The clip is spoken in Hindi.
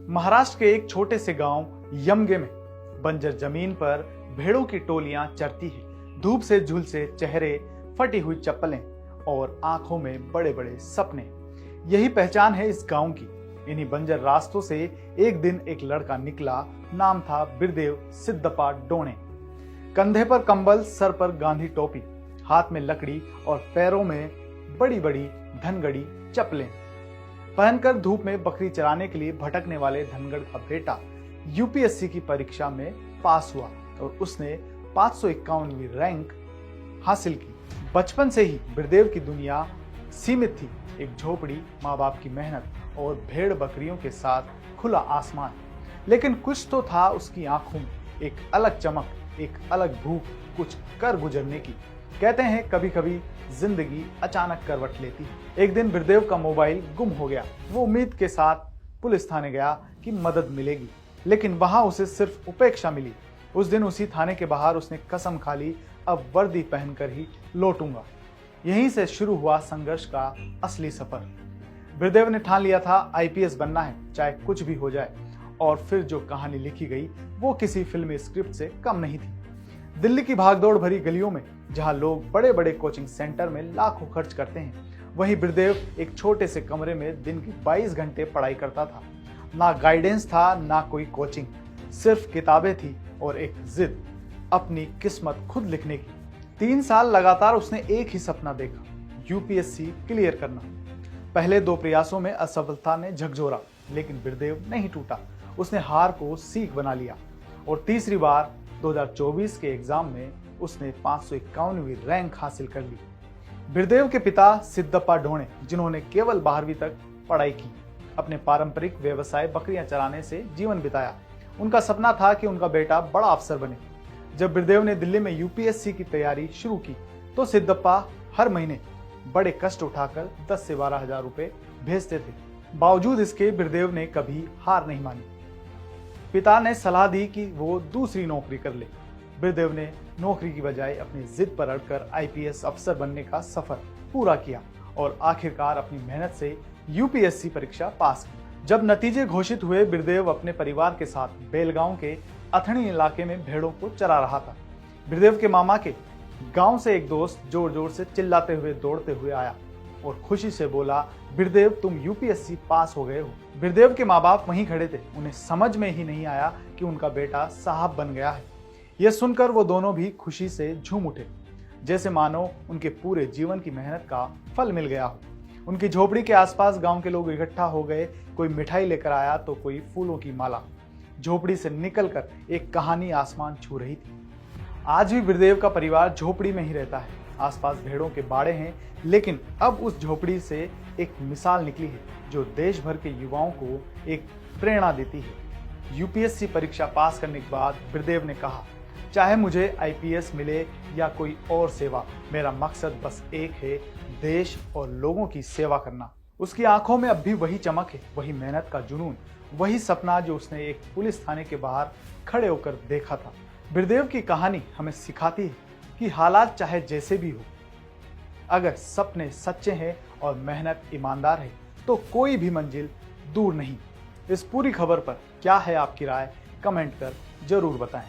महाराष्ट्र के एक छोटे से गांव यमगे में बंजर जमीन पर भेड़ों की टोलियां चरती है। धूप से झुलसे चेहरे, फटी हुई चप्पलें और आंखों में बड़े बड़े सपने, यही पहचान है इस गांव की। इन्हीं बंजर रास्तों से एक दिन एक लड़का निकला। नाम था बिरदेव सिद्धप्पा डोणे। कंधे पर कंबल, सर पर गांधी टोपी, हाथ में लकड़ी और पैरों में बड़ी बड़ी धनगड़ी चप्पलें पहनकर धूप में बकरी चराने के लिए भटकने वाले धनगढ़ का बेटा यूपीएससी की परीक्षा में पास हुआ और उसने 551वीं रैंक हासिल की। बचपन से ही बिरदेव की दुनिया सीमित थी। एक झोपड़ी, माँ बाप की मेहनत और भेड़ बकरियों के साथ खुला आसमान। लेकिन कुछ तो था उसकी आंखों में, एक अलग चमक, एक अलग भूख कुछ कर गुजरने की। कहते हैं कभी कभी जिंदगी अचानक करवट लेती है। एक दिन बिरदेव का मोबाइल गुम हो गया। वो उम्मीद के साथ पुलिस थाने गया कि मदद मिलेगी, लेकिन वहां उसे सिर्फ उपेक्षा मिली। उस दिन उसी थाने के बाहर उसने कसम खा ली, अब वर्दी पहनकर ही लौटूंगा। यहीं से शुरू हुआ संघर्ष का असली सफर। बिरदेव ने ठान लिया था आईपीएस बनना है, चाहे कुछ भी हो जाए। और फिर जो कहानी लिखी गई वो किसी फिल्मी स्क्रिप्ट से कम नहीं थी। दिल्ली की भागदौड़ भरी गलियों में, जहां लोग बड़े बड़े कोचिंग सेंटर में लाखों खर्च करते हैं, वहीं बिरदेव एक छोटे से कमरे में दिन के 22 घंटे पढ़ाई करता था। ना गाइडेंस था, ना कोई कोचिंग, सिर्फ किताबें थी और एक जिद, अपनी किस्मत खुद लिखने की। 3 साल लगातार उसने एक ही सपना देखा, यूपीएससी क्लियर करना। पहले 2 प्रयासों में असफलता ने झकझोरा, लेकिन बिरदेव नहीं टूटा। उसने हार को सीख बना लिया और तीसरी बार 2024 के एग्जाम में उसने 551वीं रैंक हासिल कर ली। बिरदेव के पिता सिद्धप्पा डोणे, जिन्होंने केवल 12वीं तक पढ़ाई की, अपने पारंपरिक व्यवसाय बकरियां चराने से जीवन बिताया। उनका सपना था कि उनका बेटा बड़ा अफसर बने। जब बिरदेव ने दिल्ली में यूपीएससी की तैयारी शुरू की तो सिद्धप्पा हर महीने बड़े कष्ट उठाकर 10 से 12 हजार रुपए भेजते थे। बावजूद इसके बिरदेव ने कभी हार नहीं मानी। पिता ने सलाह दी कि वो दूसरी नौकरी कर ले। बिरदेव ने नौकरी की बजाय अपनी जिद पर अड़कर आईपीएस अफसर बनने का सफर पूरा किया और आखिरकार अपनी मेहनत से यूपीएससी परीक्षा पास की। जब नतीजे घोषित हुए, बिरदेव अपने परिवार के साथ बेलगांव के अथणी इलाके में भेड़ों को चरा रहा था। बिरदेव के मामा के गांव से एक दोस्त जोर जोर से चिल्लाते हुए दौड़ते हुए आया और खुशी से बोला, बिरदेव तुम यूपीएससी पास हो गए हो। बिरदेव के माँ बाप वहीं खड़े थे। उन्हें समझ में ही नहीं आया कि उनका बेटा साहब बन गया है। यह सुनकर वो दोनों भी खुशी से झूम उठे, जैसे मानो उनके पूरे जीवन की मेहनत का फल मिल गया हो। उनकी झोपड़ी के आसपास गांव के लोग इकट्ठा हो गए। कोई मिठाई लेकर आया तो कोई फूलों की माला। झोपड़ी से निकलकर एक कहानी आसमान छू रही थी। आज भी बिरदेव का परिवार झोपड़ी में ही रहता है। आसपास भेड़ों के बाड़े हैं, लेकिन अब उस झोपड़ी से एक मिसाल निकली है जो देश भर के युवाओं को एक प्रेरणा देती है। यूपीएससी परीक्षा पास करने के बाद बिरदेव ने कहा, चाहे मुझे आईपीएस मिले या कोई और सेवा, मेरा मकसद बस एक है, देश और लोगों की सेवा करना। उसकी आंखों में अब भी वही चमक है, वही मेहनत का जुनून, वही सपना जो उसने एक पुलिस थाने के बाहर खड़े होकर देखा था। बिरदेव की कहानी हमें सिखाती है कि हालात चाहे जैसे भी हो, अगर सपने सच्चे हैं और मेहनत ईमानदार है तो कोई भी मंजिल दूर नहीं। इस पूरी खबर पर क्या है आपकी राय, कमेंट कर जरूर बताएं।